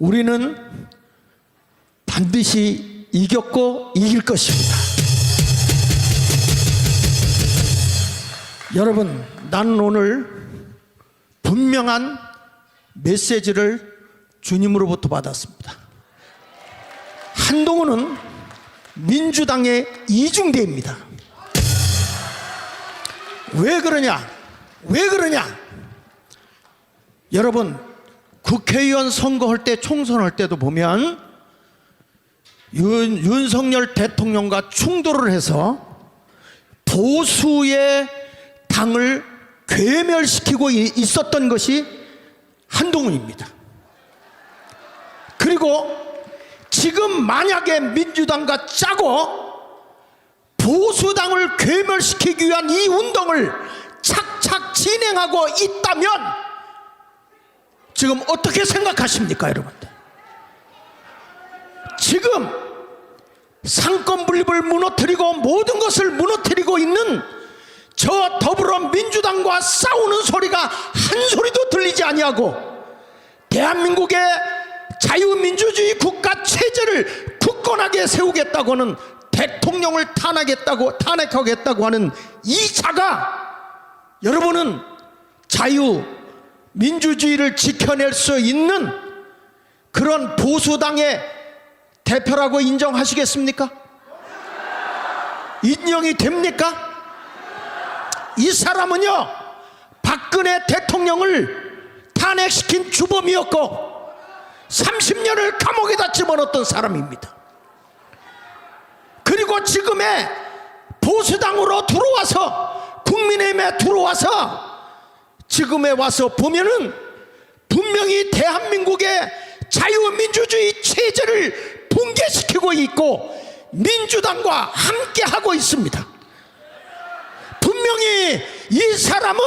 우리는 반드시 이겼고 이길 것입니다. 여러분, 나는 오늘 분명한 메시지를 주님으로부터 받았습니다. 한동훈은 민주당의 이중대입니다. 왜 그러냐? 왜 그러냐? 여러분, 국회의원 선거할 때, 총선할 때도 보면 윤석열 대통령과 충돌을 해서 보수의 당을 괴멸시키고 있었던 것이 한동훈입니다. 그리고 지금 만약에 민주당과 짜고 보수당을 괴멸시키기 위한 이 운동을 착착 진행하고 있다면 지금 어떻게 생각하십니까, 여러분들? 지금 상권 분립을 무너뜨리고 모든 것을 무너뜨리고 있는 저 더불어민주당과 싸우는 소리가 한 소리도 들리지 아니하고 대한민국의 자유민주주의 국가 체제를 굳건하게 세우겠다고는 대통령을 탄핵하겠다고 하는 이 자가, 여러분은 자유민주주의를 지켜낼 수 있는 그런 보수당의 대표라고 인정하시겠습니까? 인정이 됩니까? 이 사람은요, 박근혜 대통령을 탄핵시킨 주범이었고 30년을 감옥에다 집어넣었던 사람입니다. 그리고 지금의 보수당으로 들어와서, 국민의힘에 들어와서 지금에 와서 보면은 분명히 대한민국의 자유민주주의 체제를 붕괴시키고 있고 민주당과 함께하고 있습니다. 분명히 이 사람은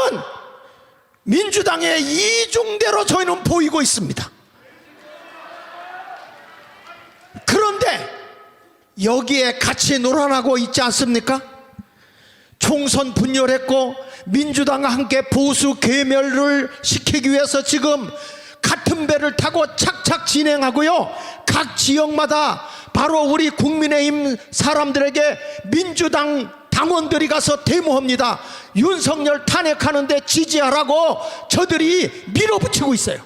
민주당의 이중대로 저희는 보이고 있습니다. 그런데 여기에 같이 놀아나고 있지 않습니까? 총선 분열했고 민주당과 함께 보수 괴멸을 시키기 위해서 지금 같은 배를 타고 착착 진행하고요, 각 지역마다 바로 우리 국민의힘 사람들에게 민주당 당원들이 가서 데모합니다. 윤석열 탄핵하는데 지지하라고 저들이 밀어붙이고 있어요.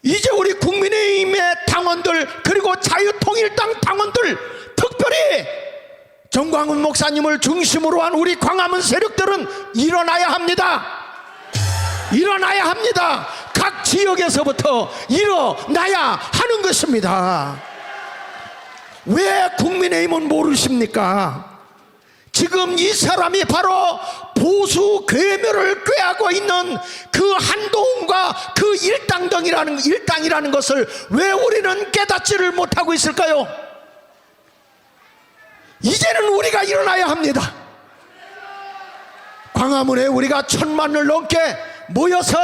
이제 우리 국민의힘의 당원들, 그리고 자유통일당 당원들, 특별히 정광훈 목사님을 중심으로 한 우리 광화문 세력들은 일어나야 합니다. 일어나야 합니다. 각 지역에서부터 일어나야 하는 것입니다. 왜 국민의힘은 모르십니까? 지금 이 사람이 바로 보수 괴멸을 꾀하고 있는 그 한동훈과 그 일당이라는 것을 왜 우리는 깨닫지를 못하고 있을까요? 이제는 우리가 일어나야 합니다. 광화문에 우리가 1000만을 넘게 모여서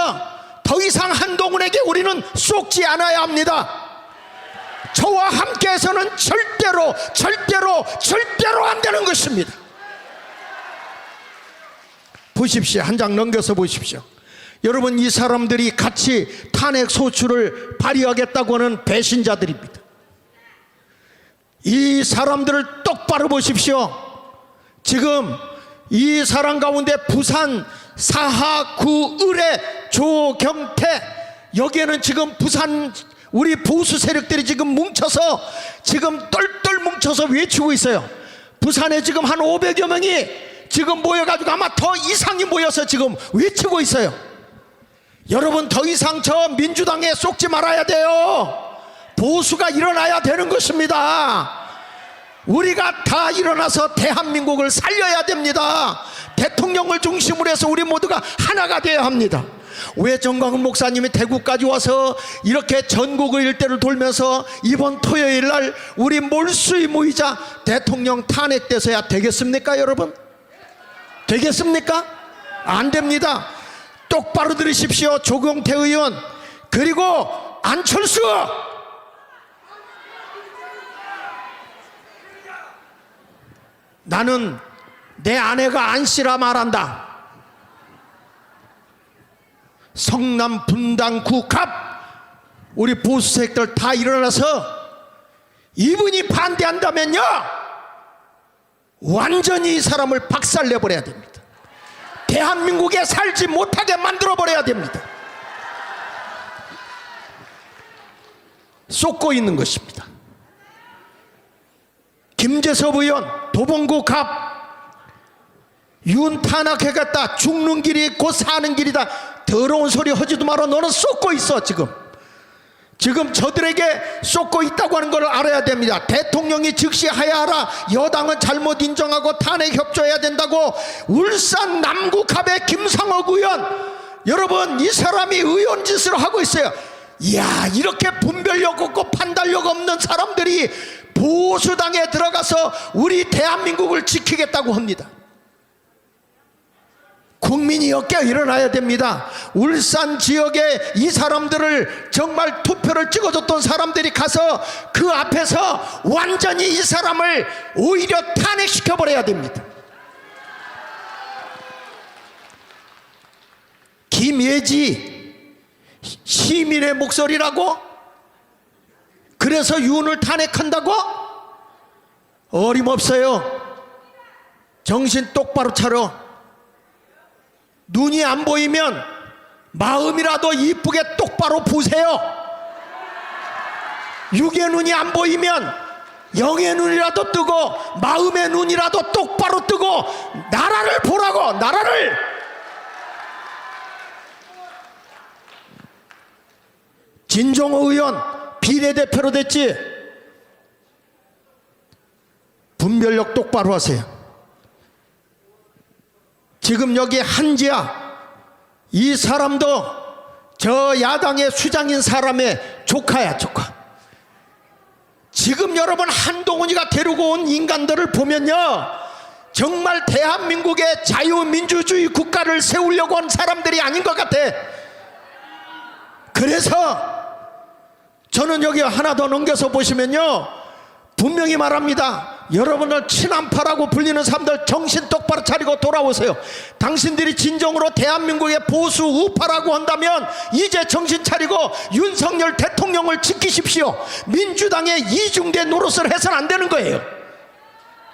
더 이상 한동훈에게 우리는 속지 않아야 합니다. 저와 함께해서는 절대로 안 되는 것입니다. 보십시오. 한 장 넘겨서 보십시오. 여러분, 이 사람들이 같이 탄핵 소추를 발의하겠다고 하는 배신자들입니다. 이 사람들을 똑바로 보십시오. 지금 이 사람 가운데 부산 사하구 의뢰 조경태, 여기에는 지금 부산 우리 보수 세력들이 지금 뭉쳐서 지금 똘똘 뭉쳐서 외치고 있어요. 부산에 지금 한 500여 명이 지금 모여가지고 아마 더 이상이 모여서 지금 외치고 있어요. 여러분, 더 이상 저 민주당에 쏙지 말아야 돼요. 보수가 일어나야 되는 것입니다. 우리가 다 일어나서 대한민국을 살려야 됩니다. 대통령을 중심으로 해서 우리 모두가 하나가 되어야 합니다. 왜 정광훈 목사님이 대구까지 와서 이렇게 전국을 일대를 돌면서 이번 토요일 날 우리 몰수히 모이자 대통령 탄핵돼서야 되겠습니까, 여러분? 되겠습니까? 안 됩니다. 똑바로 들으십시오. 조경태 의원, 그리고 안철수, 나는 내 아내가 안씨라 말한다. 성남 분당구 갑 우리 보수 세력들 다 일어나서 이분이 반대한다면요 완전히 이 사람을 박살내버려야 됩니다. 대한민국에 살지 못하게 만들어버려야 됩니다. 쏟고 있는 것입니다. 김재섭 의원 도봉구 갑 윤 탄핵해갔다 죽는 길이 곧 사는 길이다 더러운 소리 하지도 마라. 너는 쏟고 있어. 지금 저들에게 쏟고 있다고 하는 걸 알아야 됩니다. 대통령이 즉시 하야하라. 여당은 잘못 인정하고 탄핵 협조해야 된다고. 울산 남구갑의 김상옥 의원, 여러분 이 사람이 의원 짓을 하고 있어요. 이야, 이렇게 분별력 없고 판단력 없는 사람들이 보수당에 들어가서 우리 대한민국을 지키겠다고 합니다. 국민이 깨어 일어나야 됩니다. 울산 지역에 이 사람들을 정말 투표를 찍어줬던 사람들이 가서 그 앞에서 완전히 이 사람을 오히려 탄핵시켜버려야 됩니다. 김예지 시민의 목소리라고? 그래서 윤을 탄핵한다고? 어림없어요. 정신 똑바로 차려. 눈이 안 보이면 마음이라도 이쁘게 똑바로 보세요. 육의 눈이 안 보이면 영의 눈이라도 뜨고 마음의 눈이라도 똑바로 뜨고 나라를 보라고. 나라를. 진종호 의원 비례대표로 됐지. 분별력 똑바로 하세요. 지금 여기 한지아, 이 사람도 저 야당의 수장인 사람의 조카야, 조카. 지금 여러분 한동훈이가 데리고 온 인간들을 보면요 정말 대한민국의 자유민주주의 국가를 세우려고 한 사람들이 아닌 것 같아. 그래서 저는 여기 하나 더 넘겨서 보시면요 분명히 말합니다. 여러분을 친한파라고 불리는 사람들 정신 똑바로 차리고 돌아오세요. 당신들이 진정으로 대한민국의 보수 우파라고 한다면 이제 정신 차리고 윤석열 대통령을 지키십시오. 민주당의 이중대 노릇을 해서는 안 되는 거예요.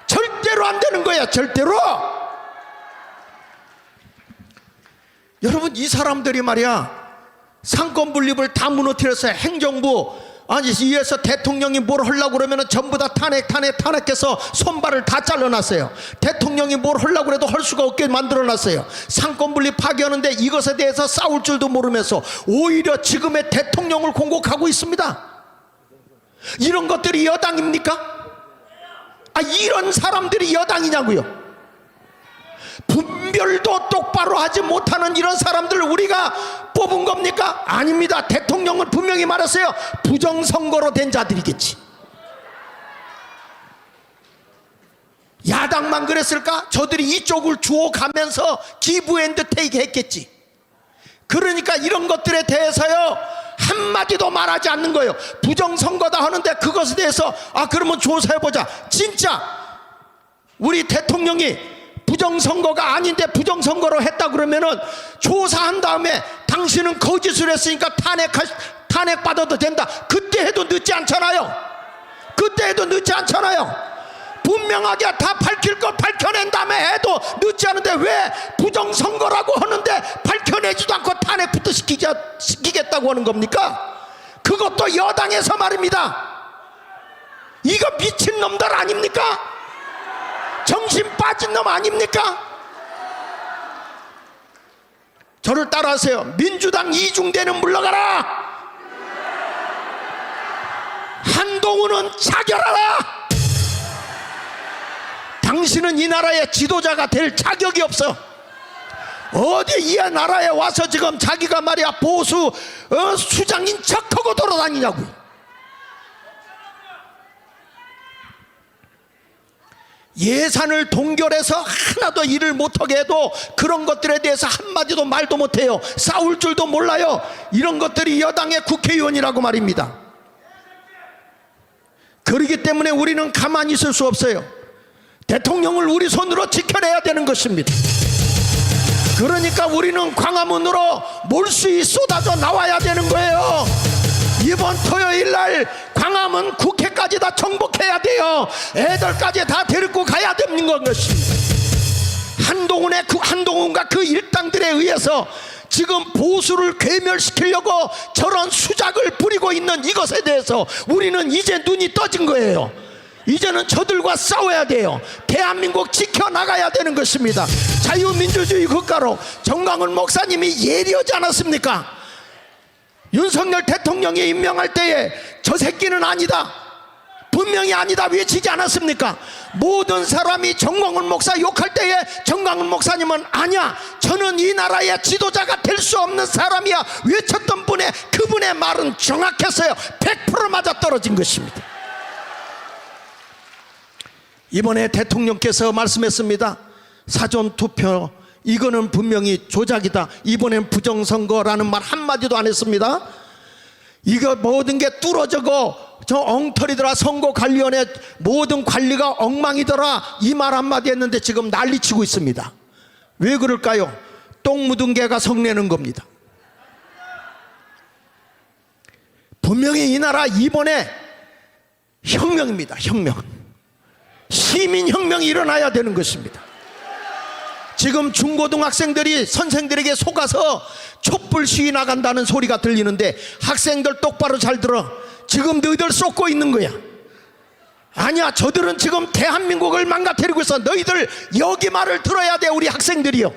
절대로 안 되는 거야. 절대로. 여러분 이 사람들이 말이야 상권 분립을 다 무너뜨려서 행정부 아니 이에서 대통령이 뭘 하려고 그러면 전부 다 탄핵해서 손발을 다 잘라놨어요. 대통령이 뭘 하려고 해도 할 수가 없게 만들어놨어요. 상권분립 파괴하는데 이것에 대해서 싸울 줄도 모르면서 오히려 지금의 대통령을 공격하고 있습니다. 이런 것들이 여당입니까? 이런 사람들이 여당이냐고요. 분별도 똑바로 하지 못하는 이런 사람들을 우리가 뽑은 겁니까? 아닙니다. 대통령은 분명히 말했어요. 부정선거로 된 자들이겠지. 야당만 그랬을까? 저들이 이쪽을 주워가면서 기브 앤드 테이크 했겠지. 그러니까 이런 것들에 대해서요 한마디도 말하지 않는 거예요. 부정선거다 하는데 그것에 대해서 그러면 조사해보자. 진짜 우리 대통령이 부정선거가 아닌데 부정선거로 했다 그러면은 조사한 다음에 당신은 거짓을 했으니까 탄핵받아도 된다. 그때 해도 늦지 않잖아요. 그때 해도 늦지 않잖아요. 분명하게 다 밝힐 거 밝혀낸 다음에 해도 늦지 않은데 왜 부정선거라고 하는데 밝혀내지도 않고 탄핵부터 시키겠다고 하는 겁니까? 그것도 여당에서 말입니다. 이거 미친놈들 아닙니까? 정신 빠진 놈 아닙니까? 저를 따라하세요. 민주당 이중대는 물러가라. 한동훈은 자결하라. 당신은 이 나라의 지도자가 될 자격이 없어. 어디 이 나라에 와서 지금 자기가 말이야 보수 수장인 척하고 돌아다니냐고. 예산을 동결해서 하나도 일을 못하게 해도 그런 것들에 대해서 한마디도 말도 못해요. 싸울 줄도 몰라요. 이런 것들이 여당의 국회의원이라고 말입니다. 그렇기 때문에 우리는 가만히 있을 수 없어요. 대통령을 우리 손으로 지켜내야 되는 것입니다. 그러니까 우리는 광화문으로 몰수히 쏟아져 나와야 되는 거예요. 이번 토요일 날 광화문 국회까지 다 정복해야 돼요. 애들까지 다 데리고 가야 되는 것입니다. 한동훈과 그 일당들에 의해서 지금 보수를 괴멸시키려고 저런 수작을 부리고 있는 이것에 대해서 우리는 이제 눈이 떠진 거예요. 이제는 저들과 싸워야 돼요. 대한민국 지켜나가야 되는 것입니다. 자유민주주의 국가로 정광훈 목사님이 예리하지 않았습니까? 윤석열 대통령이 임명할 때에 저 새끼는 아니다, 분명히 아니다 외치지 않았습니까? 모든 사람이 정광훈 목사 욕할 때에 정광훈 목사님은 아니야, 저는 이 나라의 지도자가 될 수 없는 사람이야 외쳤던 그분의 말은 정확했어요. 100% 맞아떨어진 것입니다. 이번에 대통령께서 말씀했습니다. 사전투표 이거는 분명히 조작이다. 이번엔 부정선거라는 말 한마디도 안 했습니다. 이거 모든 게 뚫어져고 저 엉터리더라, 선거관리위원회 모든 관리가 엉망이더라, 이 말 한마디 했는데 지금 난리치고 있습니다. 왜 그럴까요? 똥 묻은 개가 성내는 겁니다. 분명히 이 나라 이번에 혁명입니다. 혁명, 시민혁명이 일어나야 되는 것입니다. 지금 중고등학생들이 선생들에게 속아서 촛불 시위 나간다는 소리가 들리는데 학생들 똑바로 잘 들어. 지금 너희들 쏟고 있는 거야. 아니야, 저들은 지금 대한민국을 망가뜨리고 있어. 너희들 여기 말을 들어야 돼. 우리 학생들이요,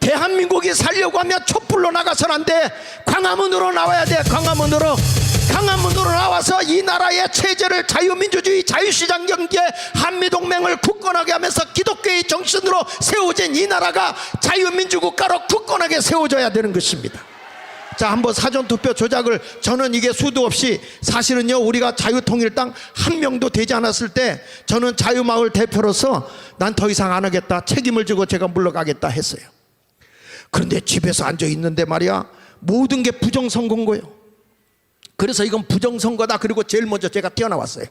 대한민국이 살려고 하면 촛불로 나가서는 안 돼. 광화문으로 나와야 돼. 광화문으로 나와서 이 나라의 체제를 자유민주주의, 자유시장 경제, 한미동맹을 굳건하게 하면서 기독교의 정신으로 세워진 이 나라가 자유민주국가로 굳건하게 세워져야 되는 것입니다. 자, 한번 사전투표 조작을, 저는 이게 수도 없이, 사실은요 우리가 자유통일당 한 명도 되지 않았을 때 저는 자유마을 대표로서 난 더 이상 안 하겠다, 책임을 지고 제가 물러가겠다 했어요. 그런데 집에서 앉아 있는데 말이야, 모든 게 부정선거인 거예요. 그래서 이건 부정선거다. 그리고 제일 먼저 제가 뛰어나왔어요.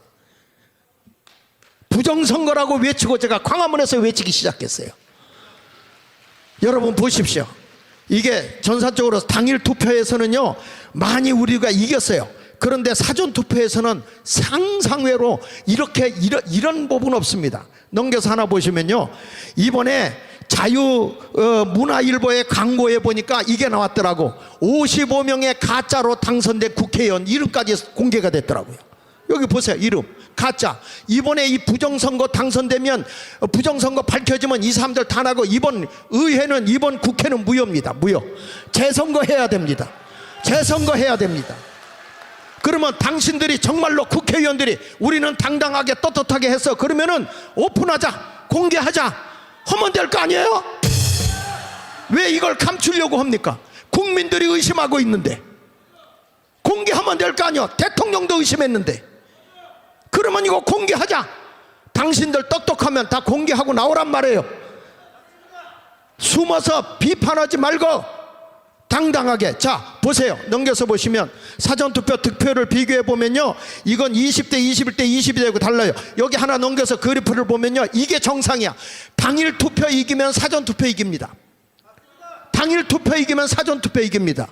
부정선거라고 외치고 제가 광화문에서 외치기 시작했어요. 여러분 보십시오. 이게 전산적으로 당일 투표에서는요 많이 우리가 이겼어요. 그런데 사전투표에서는 상상외로 이런 법은 없습니다. 넘겨서 하나 보시면요, 이번에 자유문화일보의 광고에 보니까 이게 나왔더라고. 55명의 가짜로 당선된 국회의원 이름까지 공개가 됐더라고요. 여기 보세요, 이름 가짜. 이번에 이 부정선거 당선되면, 부정선거 밝혀지면 이 사람들 다 나고, 이번 의회는, 이번 국회는 무효입니다. 무효. 재선거해야 됩니다. 재선거해야 됩니다. 그러면 당신들이 정말로 국회의원들이 우리는 당당하게 떳떳하게 해서 그러면은 오픈하자, 공개하자 하면 될 거 아니에요? 왜 이걸 감추려고 합니까? 국민들이 의심하고 있는데 공개하면 될 거 아니에요? 대통령도 의심했는데. 그러면 이거 공개하자. 당신들 똑똑하면 다 공개하고 나오란 말이에요. 숨어서 비판하지 말고 당당하게. 자, 보세요. 넘겨서 보시면 사전투표 득표를 비교해 보면요, 이건 20대 21대 22대고 달라요. 여기 하나 넘겨서 그래프를 보면요, 이게 정상이야. 당일 투표 이기면 사전투표 이깁니다. 당일 투표 이기면 사전투표 이깁니다.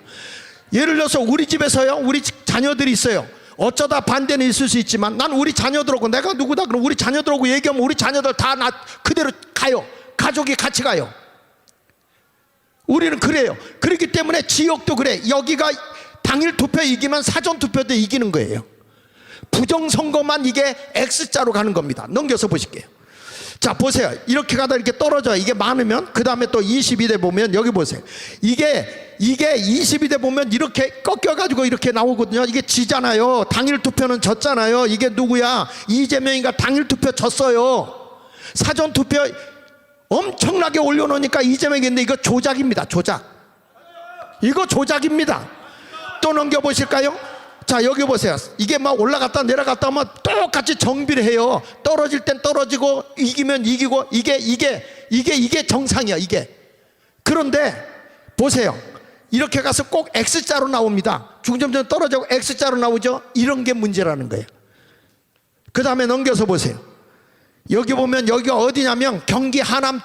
예를 들어서 우리 집에서요, 우리 자녀들이 있어요. 어쩌다 반대는 있을 수 있지만 난 우리 자녀들하고, 내가 누구다 그럼 우리 자녀들하고 얘기하면 우리 자녀들 다 나 그대로 가요. 가족이 같이 가요. 우리는 그래요. 그렇기 때문에 지역도 그래. 여기가 당일 투표 이기면 사전 투표도 이기는 거예요. 부정선거만 이게 X자로 가는 겁니다. 넘겨서 보실게요. 자, 보세요. 이렇게 가다 이렇게 떨어져. 이게 많으면 그 다음에 또 22대 보면 여기 보세요. 이게 22대 보면 이렇게 꺾여가지고 이렇게 나오거든요. 이게 지잖아요. 당일 투표는 졌잖아요. 이게 누구야? 이재명이가 당일 투표 졌어요. 사전 투표 엄청나게 올려놓으니까 이재명이 있는데 이거 조작입니다. 조작. 이거 조작입니다. 또 넘겨보실까요? 자, 여기 보세요. 이게 막 올라갔다 내려갔다 하면 똑같이 정비를 해요. 떨어질 땐 떨어지고 이기면 이기고, 이게 정상이야. 이게. 그런데 보세요. 이렇게 가서 꼭 X자로 나옵니다. 중점점 떨어지고 X자로 나오죠. 이런 게 문제라는 거예요. 그 다음에 넘겨서 보세요. 여기 보면 여기가 어디냐면 경기 하남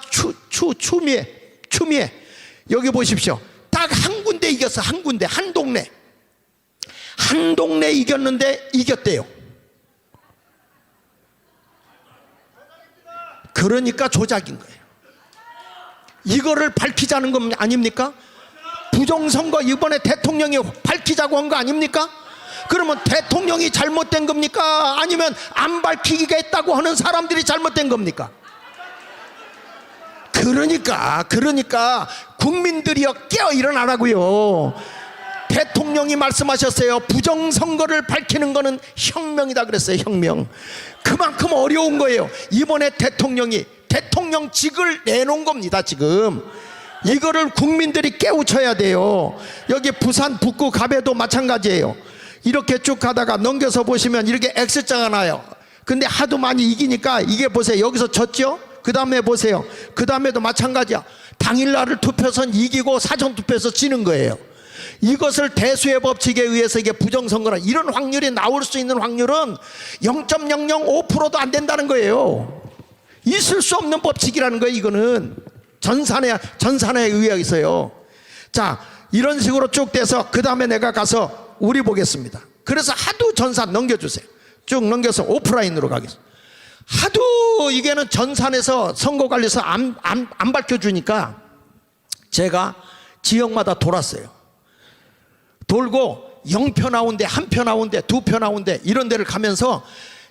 추미애. 여기 보십시오. 딱 한 군데 이겼어. 한 군데, 한 동네. 한 동네 이겼는데 이겼대요. 그러니까 조작인 거예요. 이거를 밝히자는 건 아닙니까? 부정선거 이번에 대통령이 밝히자고 한 거 아닙니까? 그러면 대통령이 잘못된 겁니까? 아니면 안 밝히겠다고 하는 사람들이 잘못된 겁니까? 그러니까 국민들이여 깨어 일어나라고요. 대통령이 말씀하셨어요. 부정선거를 밝히는 거는 혁명이다 그랬어요. 혁명. 그만큼 어려운 거예요. 이번에 대통령이 대통령직을 내놓은 겁니다. 지금 이거를 국민들이 깨우쳐야 돼요. 여기 부산 북구 갑에도 마찬가지예요. 이렇게 쭉 가다가 넘겨서 보시면 이렇게 X자가 나요. 근데 하도 많이 이기니까 이게 보세요. 여기서 졌죠? 그 다음에 보세요. 그 다음에도 마찬가지야. 당일날을 투표선 이기고 사전투표에서 지는 거예요. 이것을 대수의 법칙에 의해서 이게 부정선거라 이런 확률이 나올 수 있는 확률은 0.005%도 안 된다는 거예요. 있을 수 없는 법칙이라는 거예요. 이거는 전산에 의해서요. 자, 이런 식으로 쭉 돼서 그 다음에 내가 가서 우리 보겠습니다. 그래서 하도 전산 넘겨주세요. 쭉 넘겨서 오프라인으로 가겠습니다. 하도 이게는 전산에서 선거관리에서 안 밝혀주니까 제가 지역마다 돌았어요. 돌고 0표 나온데 1표 나온데 2표 나온데 이런 데를 가면서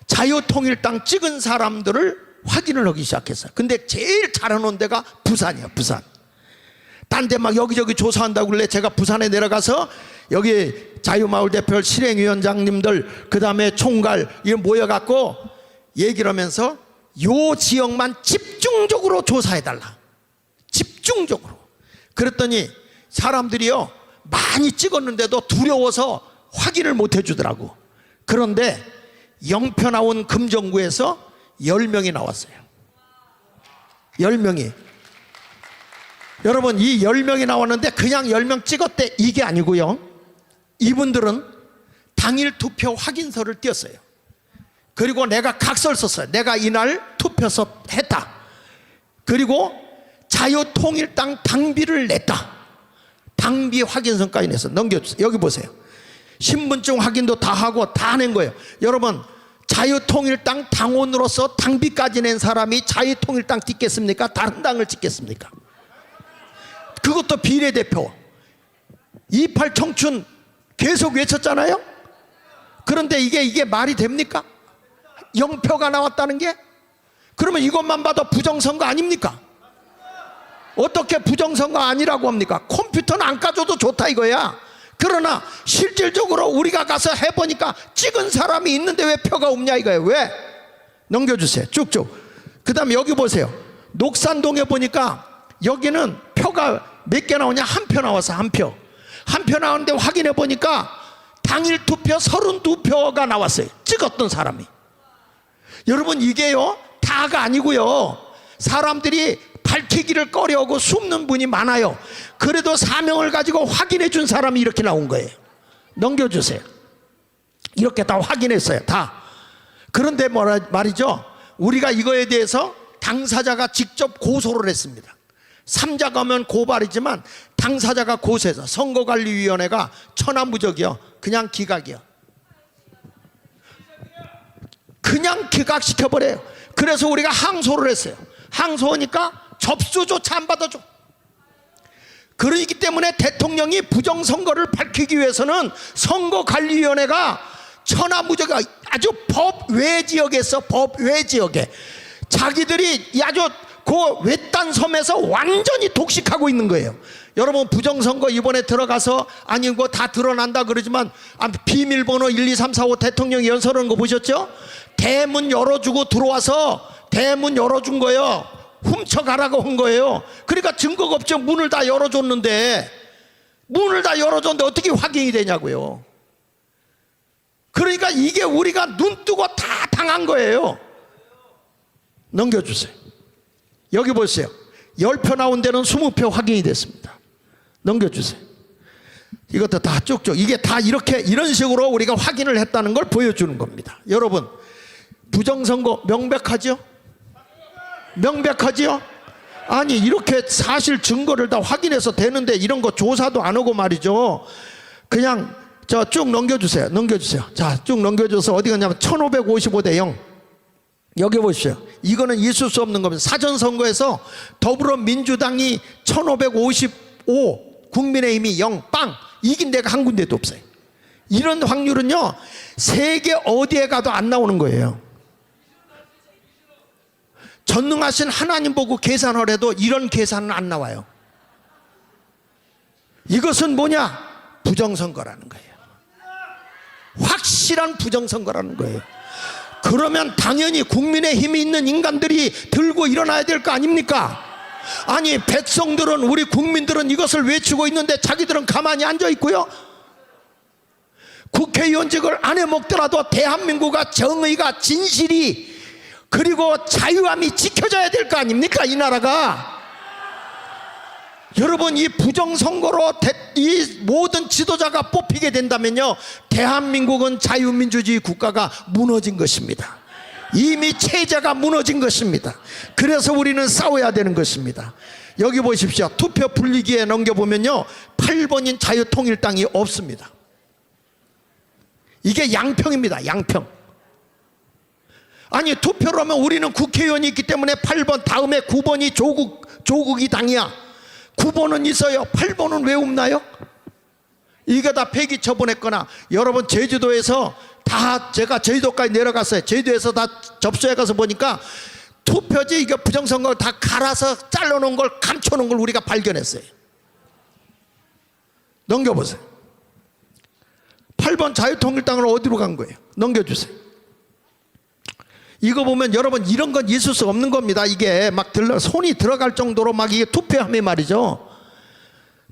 자유통일당 찍은 사람들을 확인을 하기 시작했어요. 근데 제일 잘해놓은 데가 부산이에요. 부산. 딴 데 막 여기저기 조사한다고 그래. 제가 부산에 내려가서 여기 자유마을 대표 실행위원장님들 그 다음에 총괄 이거 모여갖고 얘기를 하면서 요 지역만 집중적으로 조사해달라. 집중적으로. 그랬더니 사람들이요 많이 찍었는데도 두려워서 확인을 못 해주더라고. 그런데 0표 나온 금정구에서 10명이 나왔어요. 10명이. 여러분 이 10명이 나왔는데 그냥 10명 찍었대 이게 아니고요. 이분들은 당일 투표 확인서를 띄었어요. 그리고 내가 각서를 썼어요. 내가 이날 투표서 했다. 그리고 자유통일당 당비를 냈다. 당비 확인서까지 냈어. 넘겨주세요. 여기 보세요. 신분증 확인도 다 하고 다 낸 거예요. 여러분 자유통일당 당원으로서 당비까지 낸 사람이 자유통일당 찍겠습니까? 다른 당을 찍겠습니까? 그것도 비례대표 28 청춘 계속 외쳤잖아요. 그런데 이게 말이 됩니까? 0표가 나왔다는 게? 그러면 이것만 봐도 부정선거 아닙니까? 어떻게 부정선거 아니라고 합니까? 컴퓨터는 안 까줘도 좋다 이거야. 그러나 실질적으로 우리가 가서 해보니까 찍은 사람이 있는데 왜 표가 없냐 이거예요. 왜? 넘겨주세요. 쭉쭉. 그 다음에 여기 보세요. 녹산동에 보니까 여기는 표가 몇 개 나오냐? 한 표 나와서 한 표. 한 표 나왔는데 확인해 보니까 당일 투표 32표가 나왔어요. 찍었던 사람이. 여러분 이게요 다가 아니고요. 사람들이 밝히기를 꺼려하고 숨는 분이 많아요. 그래도 사명을 가지고 확인해 준 사람이 이렇게 나온 거예요. 넘겨주세요. 이렇게 다 확인했어요. 다. 그런데 말이죠. 우리가 이거에 대해서 당사자가 직접 고소를 했습니다. 3자 가면 고발이지만 당사자가 고소해서 선거관리위원회가 천하무적이요. 그냥 기각이요. 그냥 기각시켜버려요. 그래서 우리가 항소를 했어요. 항소하니까 접수조차 안 받아줘. 그러기 때문에 대통령이 부정선거를 밝히기 위해서는 선거관리위원회가 천하무적 아주 법외 지역에서 법외 지역에 자기들이 아주 그 외딴 섬에서 완전히 독식하고 있는 거예요. 여러분 부정선거 이번에 들어가서 아니 뭐 다 드러난다 그러지만 비밀번호 1, 2, 3, 4, 5 대통령 연설하는 거 보셨죠? 대문 열어주고 들어와서 대문 열어준 거예요. 훔쳐가라고 한 거예요. 그러니까 증거가 없죠. 문을 다 열어줬는데 어떻게 확인이 되냐고요. 그러니까 이게 우리가 눈 뜨고 다 당한 거예요. 넘겨주세요. 여기 보세요. 10표 나온 데는 20표 확인이 됐습니다. 넘겨주세요. 이것도 다 쭉쭉 이게 다 이런 식으로 우리가 확인을 했다는 걸 보여주는 겁니다. 여러분 부정선거 명백하죠? 명백하지요? 아니 이렇게 사실 증거를 다 확인해서 되는데 이런 거 조사도 안 하고 말이죠. 그냥 자, 쭉 넘겨주세요. 자, 쭉 넘겨줘서 어디 갔냐면 1555대 0. 여기 보십시오. 이거는 있을 수 없는 겁니다. 사전선거에서 더불어민주당이 1555, 국민의힘이 0, 빵. 이긴 데가 한 군데도 없어요. 이런 확률은요, 세계 어디에 가도 안 나오는 거예요. 전능하신 하나님 보고 계산을 해도 이런 계산은 안 나와요. 이것은 뭐냐? 부정선거라는 거예요. 확실한 부정선거라는 거예요. 그러면 당연히 국민의힘이 있는 인간들이 들고 일어나야 될 거 아닙니까? 아니, 백성들은, 우리 국민들은 이것을 외치고 있는데 자기들은 가만히 앉아 있고요. 국회의원직을 안 해먹더라도 대한민국과 정의가, 진실이, 그리고 자유함이 지켜져야 될 거 아닙니까? 이 나라가. 여러분, 이 부정선거로 이 모든 지도자가 뽑히게 된다면요, 대한민국은 자유민주주의 국가가 무너진 것입니다. 이미 체제가 무너진 것입니다. 그래서 우리는 싸워야 되는 것입니다. 여기 보십시오. 투표 분리기에 넘겨보면요, 8번인 자유통일당이 없습니다. 이게 양평입니다. 양평. 아니, 투표를 하면 우리는 국회의원이 있기 때문에 8번, 다음에 9번이 조국이 당이야. 9번은 있어요. 8번은 왜 없나요? 이게 다 폐기 처분했거나, 여러분 제주도에서 다, 제가 제주도까지 내려갔어요. 제주도에서 다 접수해 가서 보니까 투표지, 이게 부정선거 다 갈아서 잘라놓은 걸, 감춰놓은 걸 우리가 발견했어요. 넘겨보세요. 8번 자유통일당은 어디로 간 거예요? 넘겨주세요. 이거 보면 여러분, 이런 건 있을 수 없는 겁니다. 이게 막 손이 들어갈 정도로 막 이게 투표함이 말이죠.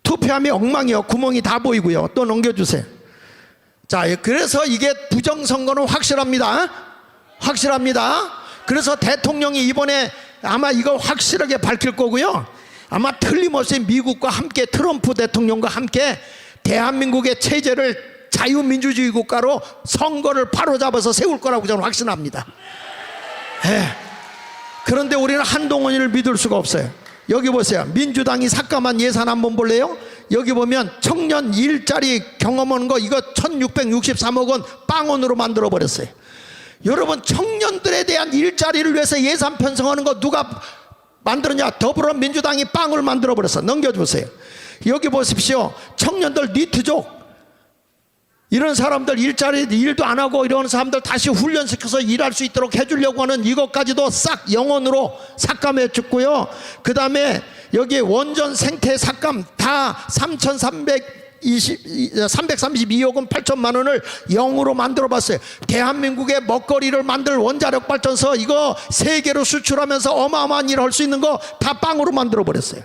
투표함이 엉망이요. 구멍이 다 보이고요. 또 넘겨주세요. 자, 그래서 이게 부정선거는 확실합니다. 확실합니다. 그래서 대통령이 이번에 아마 이거 확실하게 밝힐 거고요. 아마 틀림없이 미국과 함께, 트럼프 대통령과 함께 대한민국의 체제를 자유민주주의 국가로 선거를 바로잡아서 세울 거라고 저는 확신합니다. 그런데 우리는 한동훈을 믿을 수가 없어요. 여기 보세요. 민주당이 삭감한 예산 한번 볼래요? 여기 보면 청년 일자리 경험하는 거, 이거 1663억 원 빵원으로 만들어 버렸어요. 여러분, 청년들에 대한 일자리를 위해서 예산 편성하는 거 누가 만들었냐? 더불어민주당이 빵을 만들어 버렸어. 넘겨주세요. 여기 보십시오. 청년들 니트족, 이런 사람들 일도 안 하고 이런 사람들 다시 훈련시켜서 일할 수 있도록 해주려고 하는 이것까지도 싹 영원으로 삭감해 줬고요. 그 다음에 여기 원전 생태 삭감 다 332억 원 8천만 원을 0으로 만들어 봤어요. 대한민국의 먹거리를 만들 원자력 발전소, 이거 세계로 수출하면서 어마어마한 일을 할 수 있는 거 다 빵으로 만들어 버렸어요.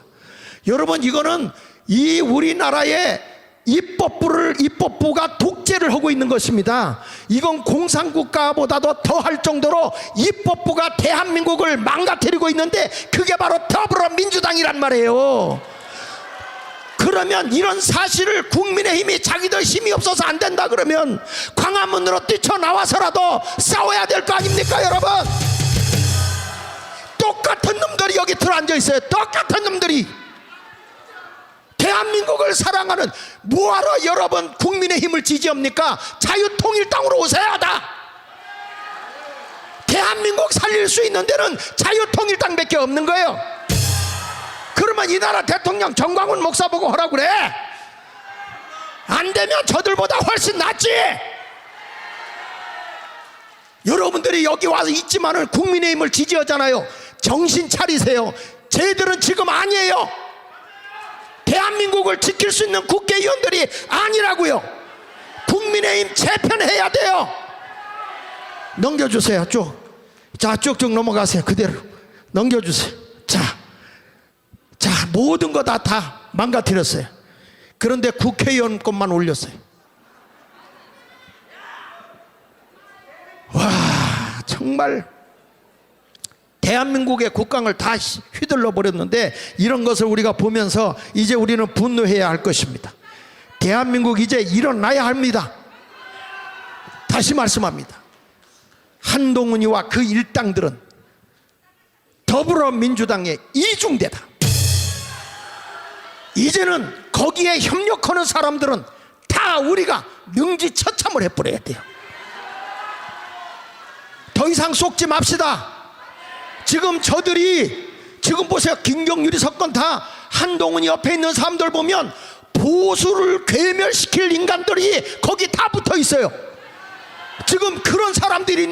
여러분, 이거는 이 우리나라의 입법부가 독재를 하고 있는 것입니다. 이건 공산국가보다도 더 할 정도로 입법부가 대한민국을 망가뜨리고 있는데, 그게 바로 더불어민주당이란 말이에요. 그러면 이런 사실을 국민의힘이 자기들 힘이 없어서 안 된다 그러면 광화문으로 뛰쳐나와서라도 싸워야 될 거 아닙니까? 여러분, 똑같은 놈들이 여기 들어앉아 있어요. 똑같은 놈들이. 대한민국을 사랑하는, 뭐하러 여러분 국민의힘을 지지합니까? 자유통일당으로 오셔야 한다. 대한민국 살릴 수 있는 데는 자유통일당밖에 없는 거예요. 그러면 이 나라 대통령 정광훈 목사 보고 하라고 그래. 안 되면 저들보다 훨씬 낫지. 여러분들이 여기 와서 있지만은 국민의힘을 지지하잖아요. 정신 차리세요. 쟤들은 지금 아니에요. 대한민국을 지킬 수 있는 국회의원들이 아니라고요. 국민의힘 재편해야 돼요. 넘겨주세요. 쭉. 자, 쭉쭉 넘어가세요. 그대로 넘겨주세요. 자, 모든 거 다 망가뜨렸어요. 그런데 국회의원 것만 올렸어요. 와, 정말 대한민국의 국강을 다 휘둘러 버렸는데, 이런 것을 우리가 보면서 이제 우리는 분노해야 할 것입니다. 대한민국 이제 일어나야 합니다. 다시 말씀합니다. 한동훈이와 그 일당들은 더불어민주당의 이중대다. 이제는 거기에 협력하는 사람들은 다 다 우리가 능지처참을 해버려야 돼요. 더 이상 속지 맙시다. 지금 저들이 지금 보세요. 김경률이 사건 다 한동훈이 옆에 있는 사람들 보면 보수를 괴멸시킬 인간들이 거기 다 붙어 있어요. 지금 그런 사람들이